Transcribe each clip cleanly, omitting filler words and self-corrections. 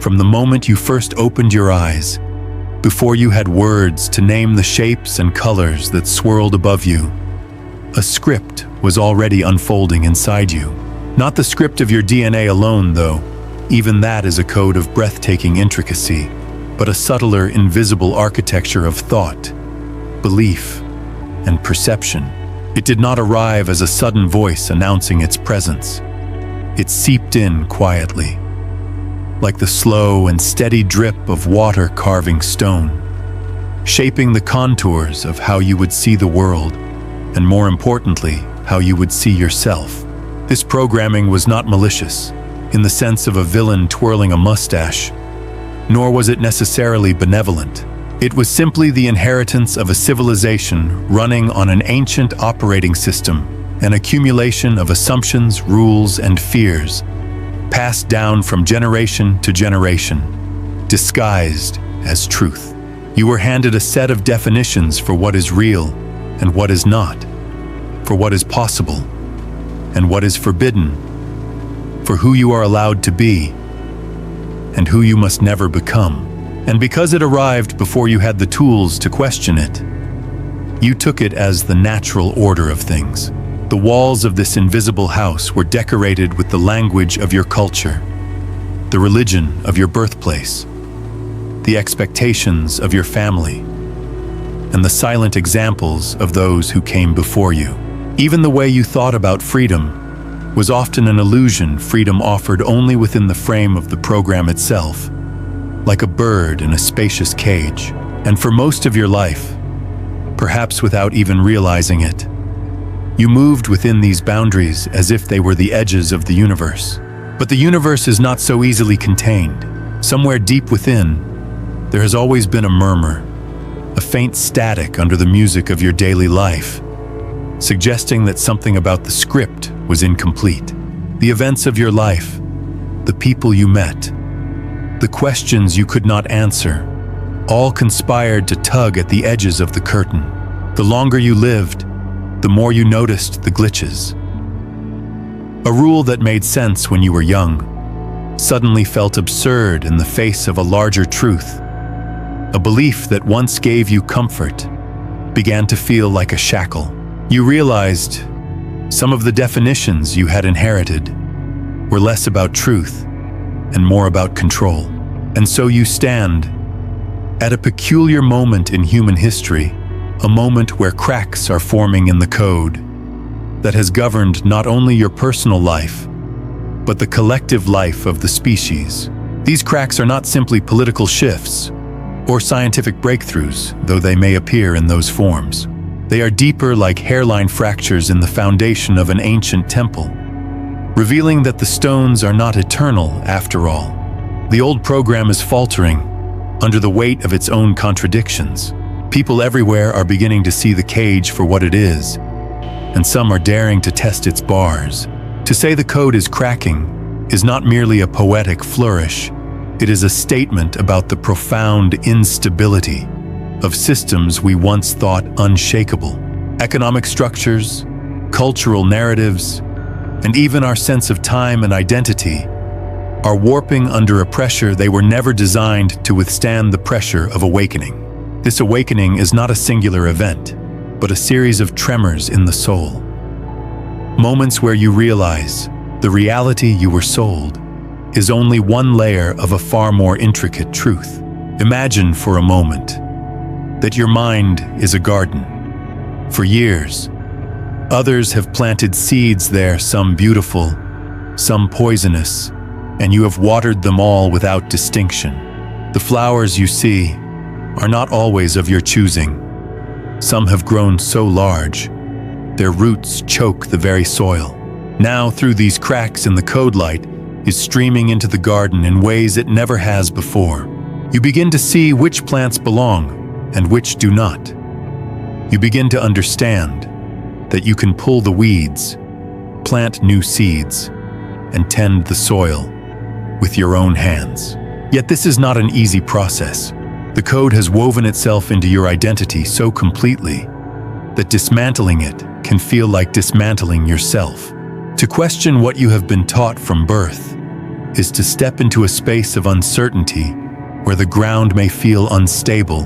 From the moment you first opened your eyes, before you had words to name the shapes and colors that swirled above you, a script was already unfolding inside you. Not the script of your DNA alone, though. Even that is a code of breathtaking intricacy, but a subtler, invisible architecture of thought, belief, and perception. It did not arrive as a sudden voice announcing its presence. It seeped in quietly, like the slow and steady drip of water carving stone, shaping the contours of how you would see the world, and more importantly, how you would see yourself. This programming was not malicious, in the sense of a villain twirling a mustache, nor was it necessarily benevolent. It was simply the inheritance of a civilization running on an ancient operating system, an accumulation of assumptions, rules, and fears, passed down from generation to generation, disguised as truth. You were handed a set of definitions for what is real and what is not, for what is possible and what is forbidden, for who you are allowed to be and who you must never become. And because it arrived before you had the tools to question it, you took it as the natural order of things. The walls of this invisible house were decorated with the language of your culture, the religion of your birthplace, the expectations of your family, and the silent examples of those who came before you. Even the way you thought about freedom was often an illusion, freedom offered only within the frame of the program itself, like a bird in a spacious cage. And for most of your life, perhaps without even realizing it, you moved within these boundaries as if they were the edges of the universe. But the universe is not so easily contained. Somewhere deep within, there has always been a murmur, a faint static under the music of your daily life, suggesting that something about the script was incomplete. The events of your life, the people you met, the questions you could not answer, all conspired to tug at the edges of the curtain. The longer you lived, the more you noticed the glitches. A rule that made sense when you were young suddenly felt absurd in the face of a larger truth. A belief that once gave you comfort began to feel like a shackle. You realized some of the definitions you had inherited were less about truth and more about control. And so you stand at a peculiar moment in human history, a moment where cracks are forming in the code that has governed not only your personal life, but the collective life of the species. These cracks are not simply political shifts or scientific breakthroughs, though they may appear in those forms. They are deeper, like hairline fractures in the foundation of an ancient temple, revealing that the stones are not eternal after all. The old program is faltering under the weight of its own contradictions. People everywhere are beginning to see the cage for what it is, and some are daring to test its bars. To say the code is cracking is not merely a poetic flourish. It is a statement about the profound instability of systems we once thought unshakable. Economic structures, cultural narratives, and even our sense of time and identity are warping under a pressure they were never designed to withstand the pressure of awakening. This awakening is not a singular event, but a series of tremors in the soul. Moments where you realize the reality you were sold is only one layer of a far more intricate truth. Imagine for a moment that your mind is a garden. For years, others have planted seeds there, some beautiful, some poisonous, and you have watered them all without distinction. The flowers you see are not always of your choosing. Some have grown so large, their roots choke the very soil. Now, through these cracks in the code light is streaming into the garden in ways it never has before. You begin to see which plants belong and which do not. You begin to understand that you can pull the weeds, plant new seeds, and tend the soil with your own hands. Yet this is not an easy process. The code has woven itself into your identity so completely that dismantling it can feel like dismantling yourself. To question what you have been taught from birth is to step into a space of uncertainty where the ground may feel unstable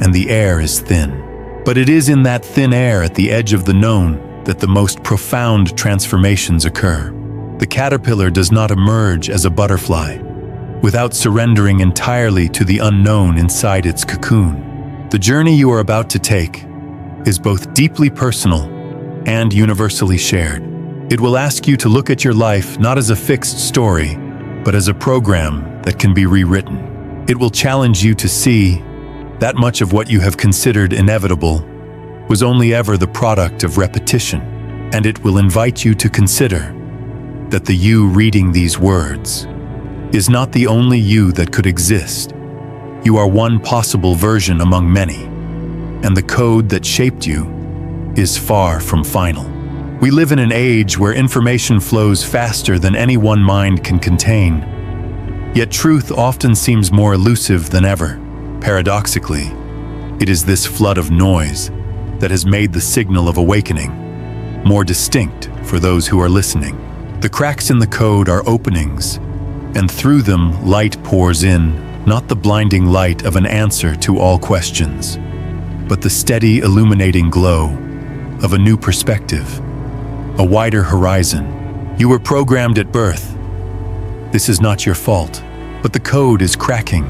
and the air is thin. But it is in that thin air at the edge of the known that the most profound transformations occur. The caterpillar does not emerge as a butterfly without surrendering entirely to the unknown inside its cocoon. The journey you are about to take is both deeply personal and universally shared. It will ask you to look at your life not as a fixed story, but as a program that can be rewritten. It will challenge you to see that much of what you have considered inevitable was only ever the product of repetition, and it will invite you to consider that the you reading these words is not the only you that could exist. You are one possible version among many, and the code that shaped you is far from final. We live in an age where information flows faster than any one mind can contain, yet truth often seems more elusive than ever. Paradoxically, it is this flood of noise that has made the signal of awakening more distinct for those who are listening. The cracks in the code are openings, and through them light pours in, not the blinding light of an answer to all questions, but the steady illuminating glow of a new perspective, a wider horizon. You were programmed at birth. This is not your fault, but the code is cracking.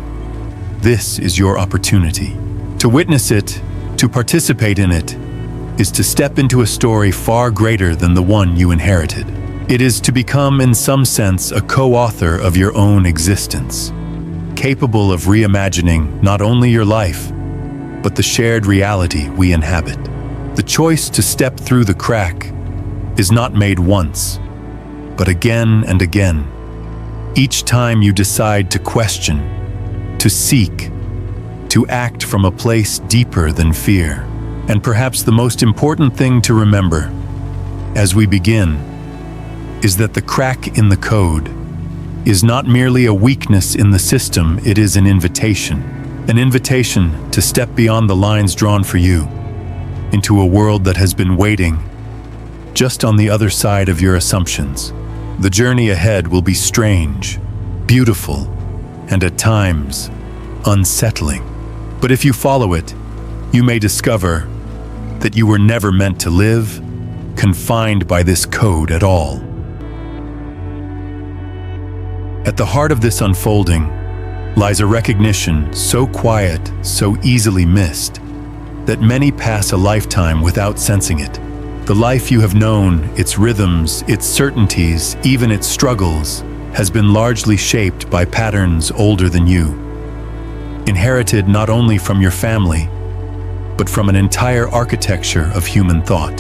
This is your opportunity. To witness it, to participate in it, is to step into a story far greater than the one you inherited. It is to become, in some sense, a co-author of your own existence, capable of reimagining not only your life, but the shared reality we inhabit. The choice to step through the crack is not made once, but again and again. Each time you decide to question, to seek, to act from a place deeper than fear. And perhaps the most important thing to remember as we begin is that the crack in the code is not merely a weakness in the system, it is an invitation to step beyond the lines drawn for you into a world that has been waiting just on the other side of your assumptions. The journey ahead will be strange, beautiful, and at times unsettling. But if you follow it, you may discover that you were never meant to live confined by this code at all. At the heart of this unfolding lies a recognition so quiet, so easily missed, that many pass a lifetime without sensing it. The life you have known, its rhythms, its certainties, even its struggles, has been largely shaped by patterns older than you, inherited not only from your family, but from an entire architecture of human thought.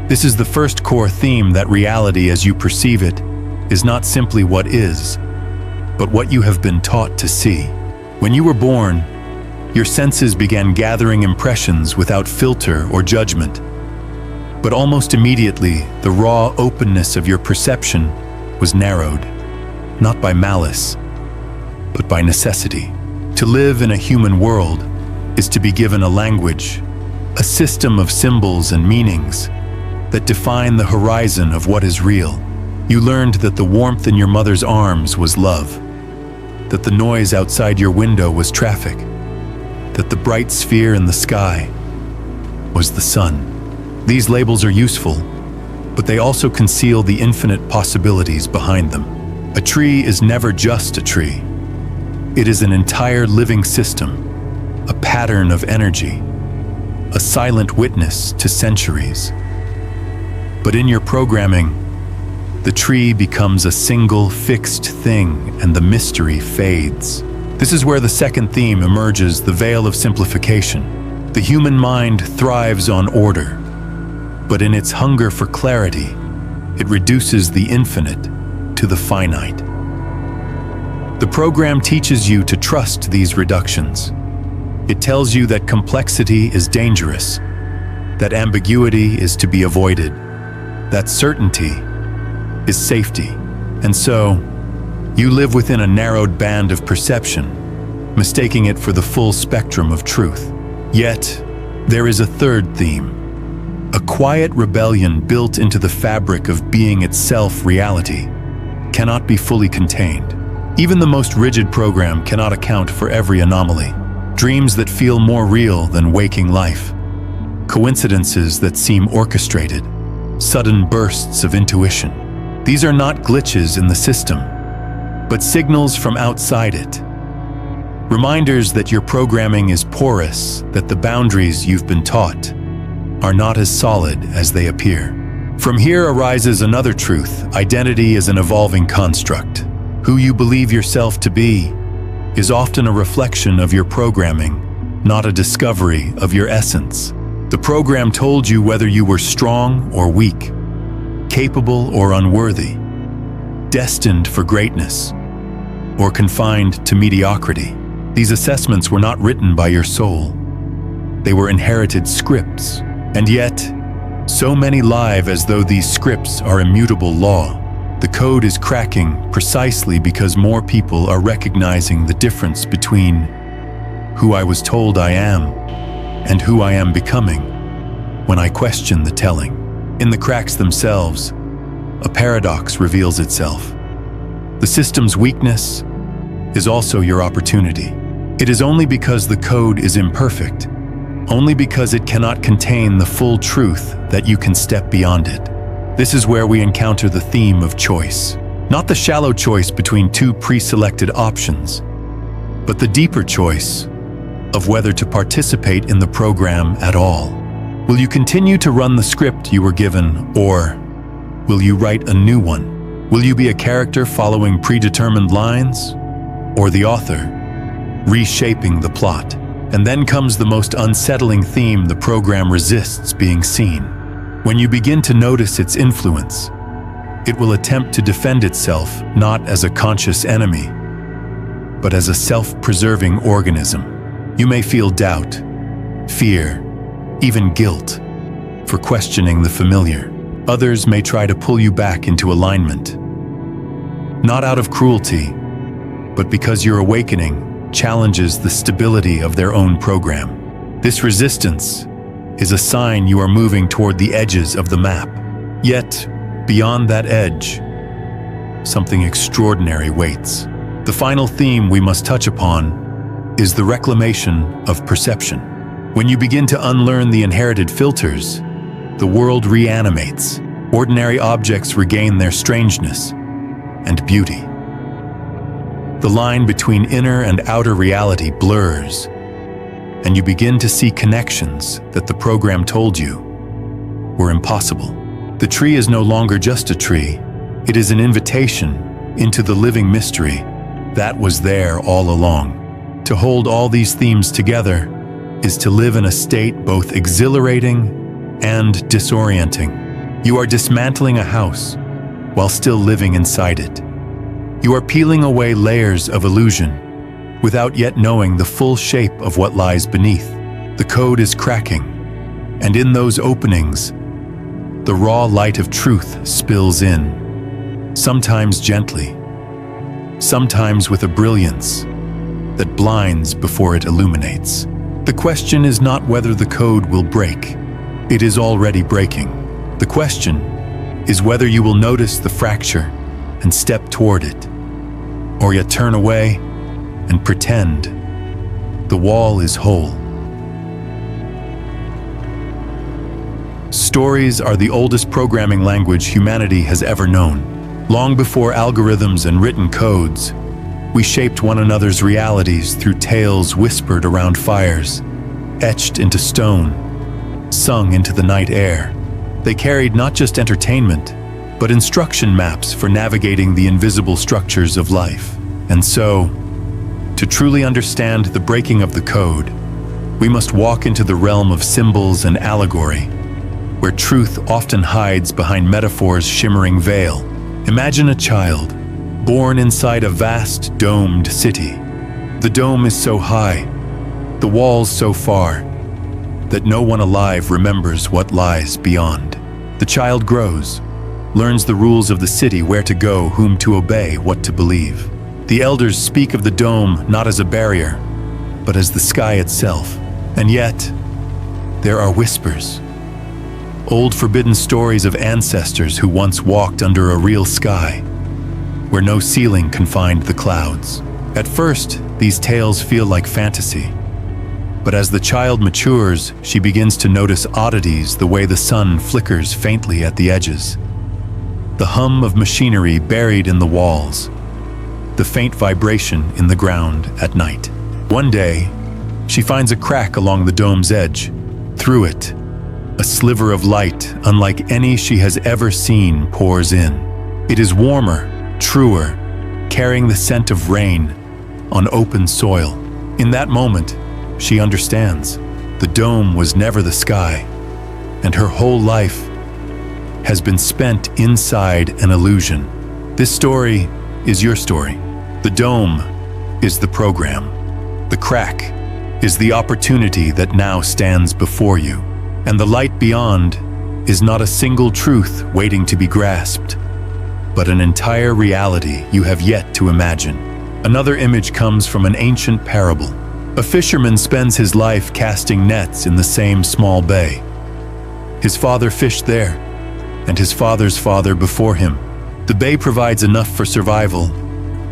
This is the first core theme, that reality as you perceive it is not simply what is, but what you have been taught to see. When you were born, your senses began gathering impressions without filter or judgment. But almost immediately, the raw openness of your perception was narrowed, not by malice, but by necessity. To live in a human world is to be given a language, a system of symbols and meanings that define the horizon of what is real. You learned that the warmth in your mother's arms was love, that the noise outside your window was traffic, that the bright sphere in the sky was the sun. These labels are useful, but they also conceal the infinite possibilities behind them. A tree is never just a tree. It is an entire living system, a pattern of energy, a silent witness to centuries. But in your programming, the tree becomes a single fixed thing and the mystery fades. This is where the second theme emerges, the veil of simplification. The human mind thrives on order, but in its hunger for clarity, it reduces the infinite to the finite. The program teaches you to trust these reductions. It tells you that complexity is dangerous, that ambiguity is to be avoided, that certainty is safety. And so, you live within a narrowed band of perception, mistaking it for the full spectrum of truth. Yet, there is a third theme, a quiet rebellion built into the fabric of being itself reality. cannot be fully contained. Even the most rigid program cannot account for every anomaly. Dreams that feel more real than waking life. Coincidences that seem orchestrated. Sudden bursts of intuition. These are not glitches in the system, but signals from outside it. Reminders that your programming is porous, that the boundaries you've been taught are not as solid as they appear. From here arises another truth: identity is an evolving construct. Who you believe yourself to be is often a reflection of your programming, not a discovery of your essence. The program told you whether you were strong or weak, capable or unworthy, destined for greatness or confined to mediocrity. These assessments were not written by your soul. They were inherited scripts, and yet, so many live as though these scripts are immutable law. The code is cracking precisely because more people are recognizing the difference between who I was told I am and who I am becoming when I question the telling. In the cracks themselves, a paradox reveals itself. The system's weakness is also your opportunity. It is only because the code is imperfect, only because it cannot contain the full truth, that you can step beyond it. This is where we encounter the theme of choice. Not the shallow choice between two pre-selected options, but the deeper choice of whether to participate in the program at all. Will you continue to run the script you were given, or will you write a new one? Will you be a character following predetermined lines, or the author reshaping the plot? And then comes the most unsettling theme the program resists being seen. When you begin to notice its influence, it will attempt to defend itself not as a conscious enemy, but as a self-preserving organism. You may feel doubt, fear, even guilt for questioning the familiar. Others may try to pull you back into alignment, not out of cruelty, but because your awakening challenges the stability of their own program. This resistance is a sign you are moving toward the edges of the map. Yet, beyond that edge, something extraordinary waits. The final theme we must touch upon is the reclamation of perception. When you begin to unlearn the inherited filters, the world reanimates. Ordinary objects regain their strangeness and beauty. The line between inner and outer reality blurs, and you begin to see connections that the program told you were impossible. The tree is no longer just a tree. It is an invitation into the living mystery that was there all along. To hold all these themes together is to live in a state both exhilarating and disorienting. You are dismantling a house while still living inside it. You are peeling away layers of illusion without yet knowing the full shape of what lies beneath. The code is cracking, and in those openings, the raw light of truth spills in, sometimes gently, sometimes with a brilliance that blinds before it illuminates. The question is not whether the code will break. It is already breaking. The question is whether you will notice the fracture and step toward it, or yet turn away and pretend the wall is whole. Stories are the oldest programming language humanity has ever known. Long before algorithms and written codes, we shaped one another's realities through tales whispered around fires, etched into stone, sung into the night air. They carried not just entertainment, but instruction maps for navigating the invisible structures of life. And so, to truly understand the breaking of the code, we must walk into the realm of symbols and allegory, where truth often hides behind metaphor's shimmering veil. Imagine a child, born inside a vast, domed city. The dome is so high, the walls so far, that no one alive remembers what lies beyond. The child grows, learns the rules of the city, where to go, whom to obey, what to believe. The elders speak of the dome not as a barrier, but as the sky itself. And yet, there are whispers, old forbidden stories of ancestors who once walked under a real sky, where no ceiling confined the clouds. At first, these tales feel like fantasy. But as the child matures, she begins to notice oddities, the way the sun flickers faintly at the edges, the hum of machinery buried in the walls, the faint vibration in the ground at night. One day, she finds a crack along the dome's edge. Through it, a sliver of light, unlike any she has ever seen, pours in. It is warmer, truer, carrying the scent of rain on open soil. In that moment, she understands the dome was never the sky, and her whole life has been spent inside an illusion. This story is your story. The dome is the program. The crack is the opportunity that now stands before you. And the light beyond is not a single truth waiting to be grasped, but an entire reality you have yet to imagine. Another image comes from an ancient parable. A fisherman spends his life casting nets in the same small bay. His father fished there, and his father's father before him. The bay provides enough for survival,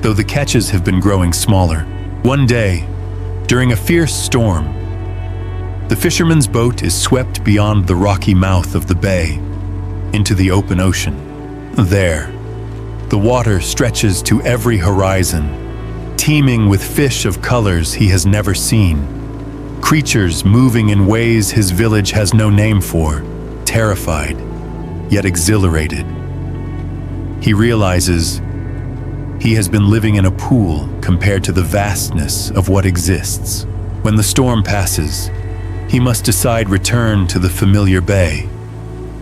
though the catches have been growing smaller. One day, during a fierce storm, the fisherman's boat is swept beyond the rocky mouth of the bay into the open ocean. There, the water stretches to every horizon, teeming with fish of colors he has never seen, creatures moving in ways his village has no name for, terrified, yet exhilarated. He realizes he has been living in a pool compared to the vastness of what exists. When the storm passes, he must decide return to the familiar bay,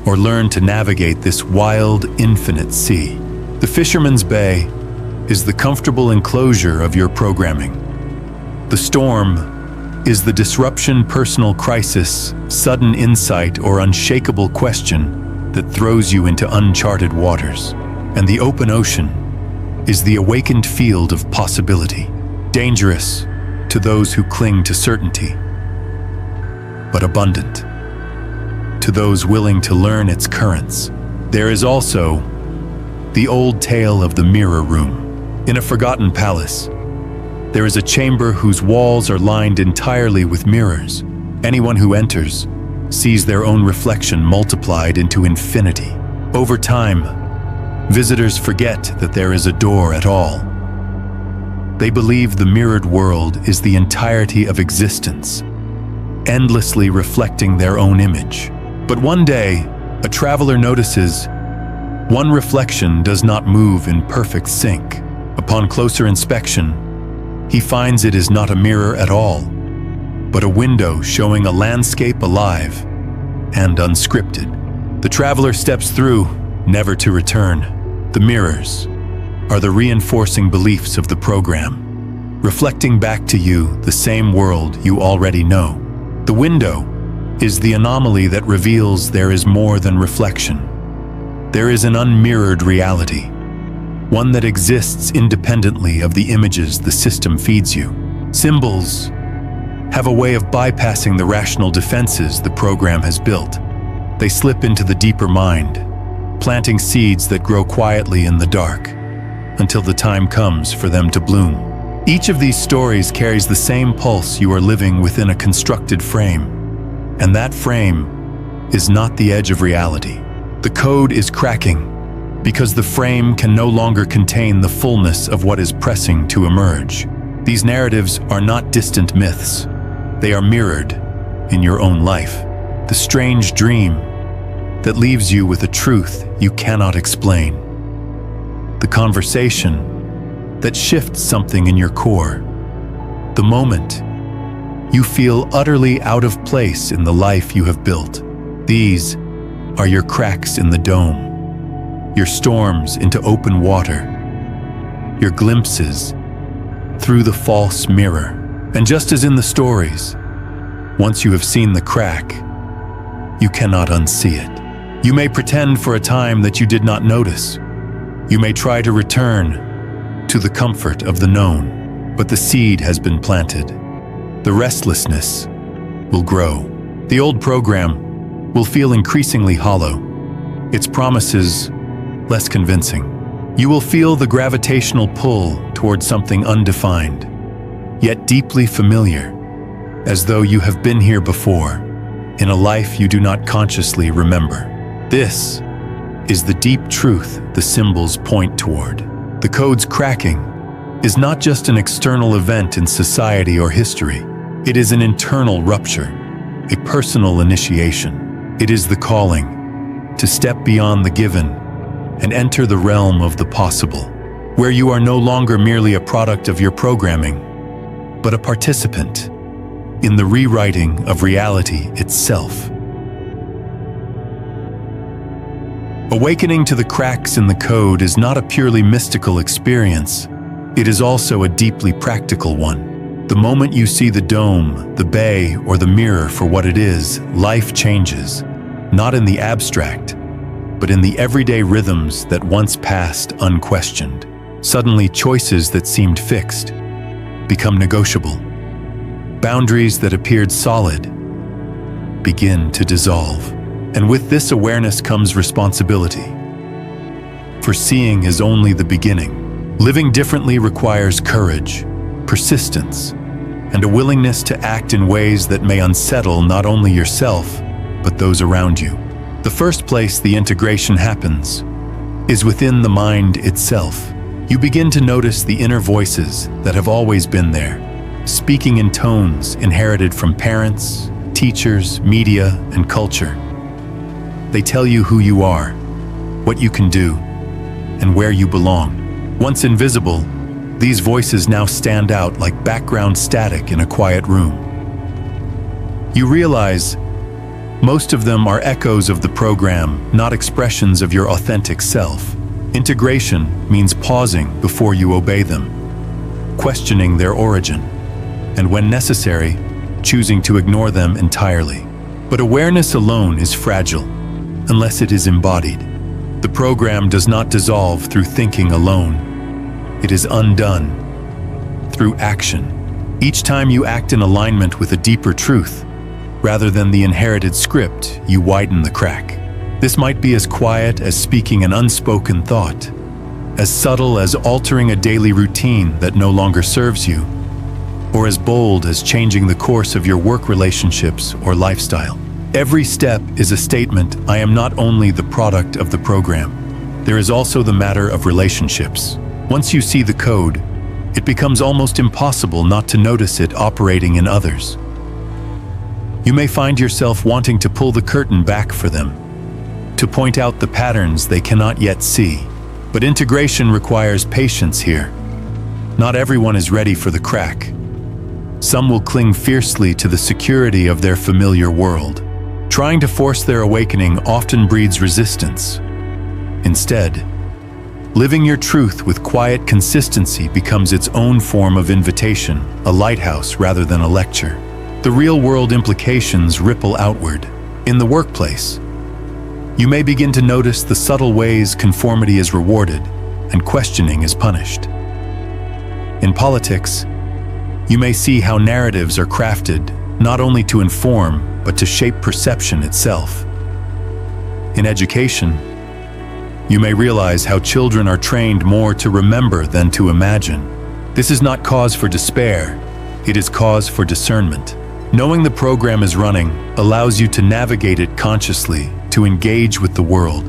or learn to navigate this wild, infinite sea. The fisherman's bay is the comfortable enclosure of your programming. The storm is the disruption, personal crisis, sudden insight, or unshakable question that throws you into uncharted waters. And the open ocean is the awakened field of possibility, dangerous to those who cling to certainty, but abundant to those willing to learn its currents. There is also the old tale of the mirror room. In a forgotten palace, there is a chamber whose walls are lined entirely with mirrors. Anyone who enters sees their own reflection multiplied into infinity. Over time, visitors forget that there is a door at all. They believe the mirrored world is the entirety of existence, endlessly reflecting their own image. But one day, a traveler notices one reflection does not move in perfect sync. Upon closer inspection, he finds it is not a mirror at all, but a window showing a landscape alive and unscripted. The traveler steps through, never to return. The mirrors are the reinforcing beliefs of the program, reflecting back to you the same world you already know. The window is the anomaly that reveals there is more than reflection. There is an unmirrored reality, one that exists independently of the images the system feeds you. Symbols have a way of bypassing the rational defenses the program has built. They slip into the deeper mind, planting seeds that grow quietly in the dark until the time comes for them to bloom. Each of these stories carries the same pulse. You are living within a constructed frame, and that frame is not the edge of reality. The code is cracking because the frame can no longer contain the fullness of what is pressing to emerge. These narratives are not distant myths. They are mirrored in your own life. The strange dream that leaves you with a truth you cannot explain. The conversation that shifts something in your core. The moment you feel utterly out of place in the life you have built. These are your cracks in the dome, your storms into open water, your glimpses through the false mirror. And just as in the stories, once you have seen the crack, you cannot unsee it. You may pretend for a time that you did not notice. You may try to return to the comfort of the known, but the seed has been planted. The restlessness will grow. The old program will feel increasingly hollow, its promises less convincing. You will feel the gravitational pull towards something undefined, yet deeply familiar, as though you have been here before, in a life you do not consciously remember. This is the deep truth the symbols point toward. The code's cracking is not just an external event in society or history. It is an internal rupture, a personal initiation. It is the calling to step beyond the given and enter the realm of the possible, where you are no longer merely a product of your programming, but a participant in the rewriting of reality itself. Awakening to the cracks in the code is not a purely mystical experience. It is also a deeply practical one. The moment you see the dome, the bay, or the mirror for what it is, life changes, not in the abstract, but in the everyday rhythms that once passed unquestioned. Suddenly, choices that seemed fixed become negotiable. Boundaries that appeared solid begin to dissolve. And with this awareness comes responsibility. For seeing is only the beginning. Living differently requires courage, persistence, and a willingness to act in ways that may unsettle not only yourself, but those around you. The first place the integration happens is within the mind itself. You begin to notice the inner voices that have always been there, speaking in tones inherited from parents, teachers, media, and culture. They tell you who you are, what you can do, and where you belong. Once invisible, these voices now stand out like background static in a quiet room. You realize most of them are echoes of the program, not expressions of your authentic self. Integration means pausing before you obey them, questioning their origin, and when necessary, choosing to ignore them entirely. But awareness alone is fragile, unless it is embodied. The program does not dissolve through thinking alone. It is undone through action. Each time you act in alignment with a deeper truth, rather than the inherited script, you widen the crack. This might be as quiet as speaking an unspoken thought, as subtle as altering a daily routine that no longer serves you, or as bold as changing the course of your work relationships or lifestyle. Every step is a statement: I am not only the product of the program. There is also the matter of relationships. Once you see the code, it becomes almost impossible not to notice it operating in others. You may find yourself wanting to pull the curtain back for them, to point out the patterns they cannot yet see. But integration requires patience here. Not everyone is ready for the crack. Some will cling fiercely to the security of their familiar world. Trying to force their awakening often breeds resistance. Instead, living your truth with quiet consistency becomes its own form of invitation, a lighthouse rather than a lecture. The real-world implications ripple outward. In the workplace, you may begin to notice the subtle ways conformity is rewarded and questioning is punished. In politics, you may see how narratives are crafted not only to inform, but to shape perception itself. In education, you may realize how children are trained more to remember than to imagine. This is not cause for despair, it is cause for discernment. Knowing the program is running allows you to navigate it consciously, to engage with the world,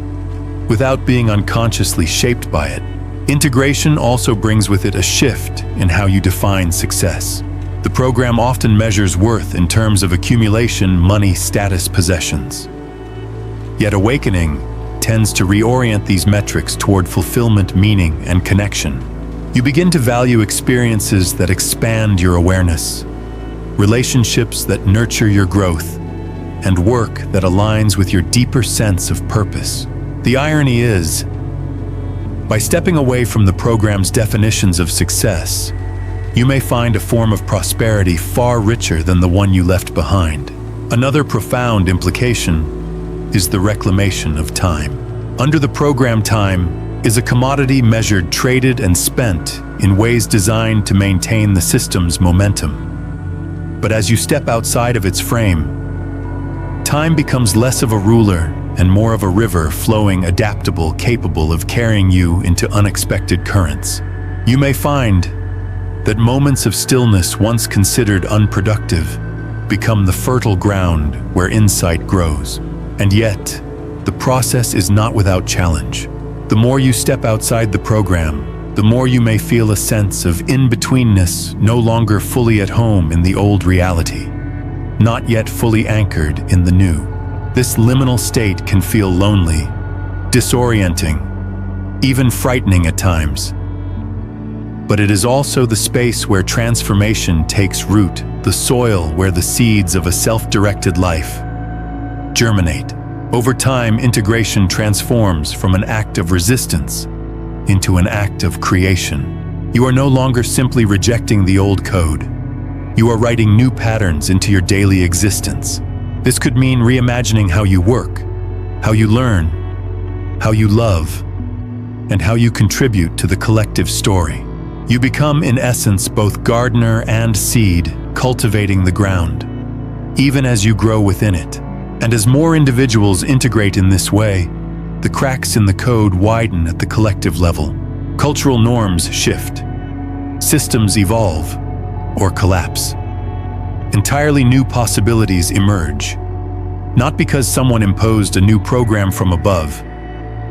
without being unconsciously shaped by it. Integration also brings with it a shift in how you define success. The program often measures worth in terms of accumulation, money, status, possessions. Yet awakening tends to reorient these metrics toward fulfillment, meaning, and connection. You begin to value experiences that expand your awareness, relationships that nurture your growth, and work that aligns with your deeper sense of purpose. The irony is, by stepping away from the program's definitions of success, you may find a form of prosperity far richer than the one you left behind. Another profound implication is the reclamation of time. Under the program, time is a commodity measured, traded, and spent in ways designed to maintain the system's momentum. But as you step outside of its frame, time becomes less of a ruler and more of a river flowing, adaptable, capable of carrying you into unexpected currents. You may find that moments of stillness once considered unproductive become the fertile ground where insight grows. And yet, the process is not without challenge. The more you step outside the program, the more you may feel a sense of in-betweenness, no longer fully at home in the old reality, not yet fully anchored in the new. This liminal state can feel lonely, disorienting, even frightening at times. But it is also the space where transformation takes root, the soil where the seeds of a self-directed life germinate. Over time, integration transforms from an act of resistance into an act of creation. You are no longer simply rejecting the old code. You are writing new patterns into your daily existence. This could mean reimagining how you work, how you learn, how you love, and how you contribute to the collective story. You become, in essence, both gardener and seed, cultivating the ground, even as you grow within it. And as more individuals integrate in this way, the cracks in the code widen at the collective level. Cultural norms shift, systems evolve, or collapse. Entirely new possibilities emerge, not because someone imposed a new program from above,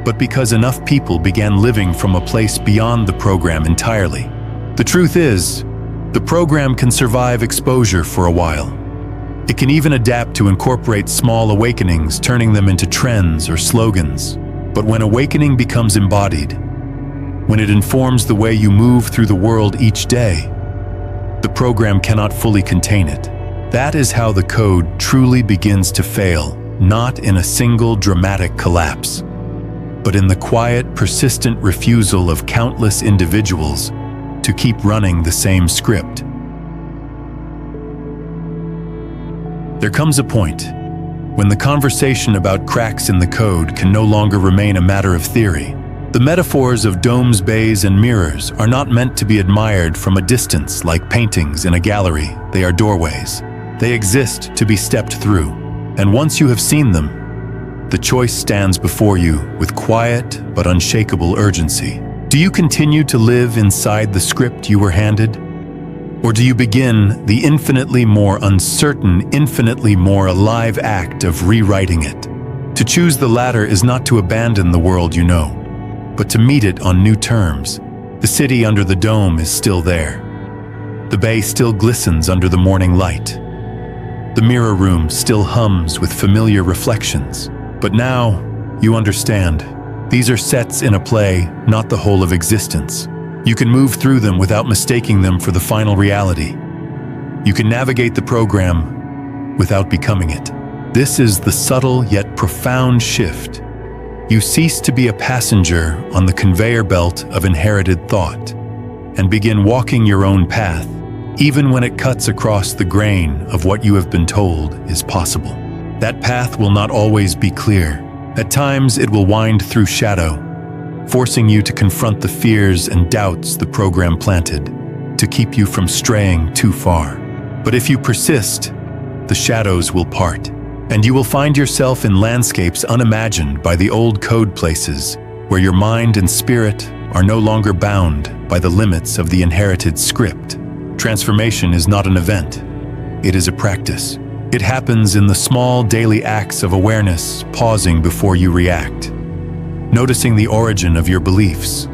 but because enough people began living from a place beyond the program entirely. The truth is, the program can survive exposure for a while. It can even adapt to incorporate small awakenings, turning them into trends or slogans. But when awakening becomes embodied, when it informs the way you move through the world each day, the program cannot fully contain it. That is how the code truly begins to fail, not in a single dramatic collapse, but in the quiet, persistent refusal of countless individuals to keep running the same script. There comes a point when the conversation about cracks in the code can no longer remain a matter of theory. The metaphors of domes, bays, and mirrors are not meant to be admired from a distance like paintings in a gallery. They are doorways. They exist to be stepped through. And once you have seen them, the choice stands before you with quiet but unshakable urgency. Do you continue to live inside the script you were handed? Or do you begin the infinitely more uncertain, infinitely more alive act of rewriting it? To choose the latter is not to abandon the world you know, but to meet it on new terms. The city under the dome is still there. The bay still glistens under the morning light. The mirror room still hums with familiar reflections. But now, you understand, these are sets in a play, not the whole of existence. You can move through them without mistaking them for the final reality. You can navigate the program without becoming it. This is the subtle yet profound shift. You cease to be a passenger on the conveyor belt of inherited thought and begin walking your own path, even when it cuts across the grain of what you have been told is possible. That path will not always be clear. At times, it will wind through shadow, forcing you to confront the fears and doubts the program planted to keep you from straying too far. But if you persist, the shadows will part, and you will find yourself in landscapes unimagined by the old code places, where your mind and spirit are no longer bound by the limits of the inherited script. Transformation is not an event. It is a practice. It happens in the small daily acts of awareness, pausing before you react, noticing the origin of your beliefs,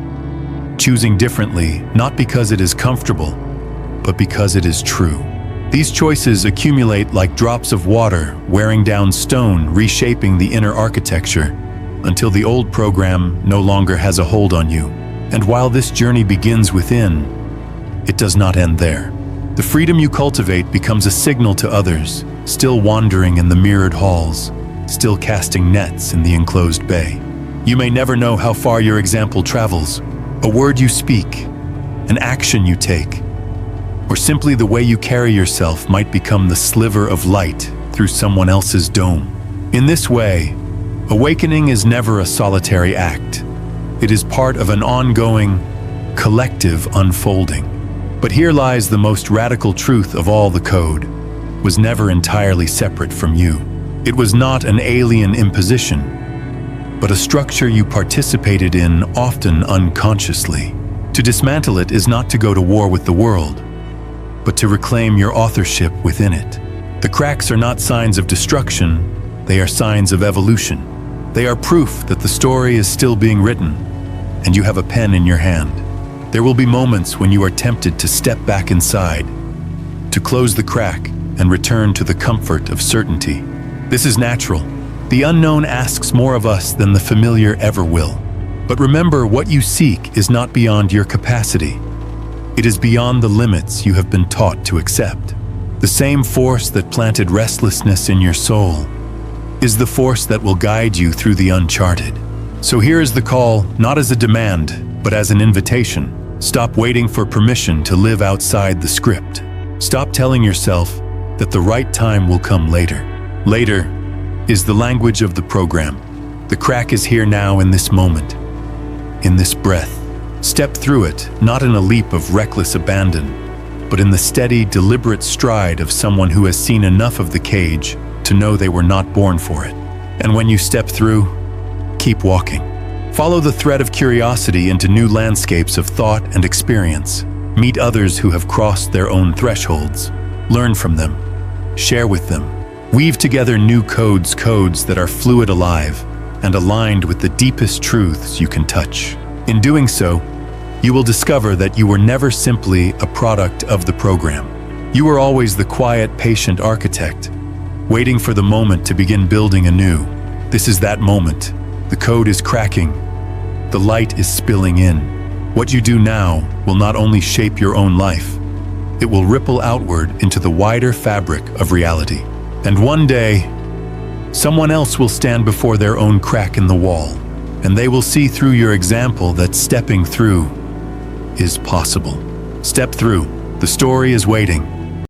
choosing differently, not because it is comfortable, but because it is true. These choices accumulate like drops of water, wearing down stone, reshaping the inner architecture, until the old program no longer has a hold on you. And while this journey begins within, it does not end there. The freedom you cultivate becomes a signal to others, still wandering in the mirrored halls, still casting nets in the enclosed bay. You may never know how far your example travels. A word you speak, an action you take, or simply the way you carry yourself might become the sliver of light through someone else's dome. In this way, awakening is never a solitary act. It is part of an ongoing, collective unfolding. But here lies the most radical truth of all: the code was never entirely separate from you. It was not an alien imposition. but a structure you participated in often unconsciously. To dismantle it is not to go to war with the world, but to reclaim your authorship within it. The cracks are not signs of destruction, they are signs of evolution. They are proof that the story is still being written, and you have a pen in your hand. There will be moments when you are tempted to step back inside, to close the crack and return to the comfort of certainty. This is natural. The unknown asks more of us than the familiar ever will. But remember, what you seek is not beyond your capacity. It is beyond the limits you have been taught to accept. The same force that planted restlessness in your soul is the force that will guide you through the uncharted. So here is the call, not as a demand, but as an invitation. Stop waiting for permission to live outside the script. Stop telling yourself that the right time will come later. Later is the language of the program. The crack is here now in this moment, in this breath. Step through it, not in a leap of reckless abandon, but in the steady, deliberate stride of someone who has seen enough of the cage to know they were not born for it. And when you step through, keep walking. Follow the thread of curiosity into new landscapes of thought and experience. Meet others who have crossed their own thresholds. Learn from them. Share with them. Weave together new codes that are fluid, alive, and aligned with the deepest truths you can touch. In doing so, you will discover that you were never simply a product of the program. You were always the quiet, patient architect, waiting for the moment to begin building anew. This is that moment. The code is cracking. The light is spilling in. What you do now will not only shape your own life, it will ripple outward into the wider fabric of reality. And one day, someone else will stand before their own crack in the wall, and they will see through your example that stepping through is possible. Step through. The story is waiting.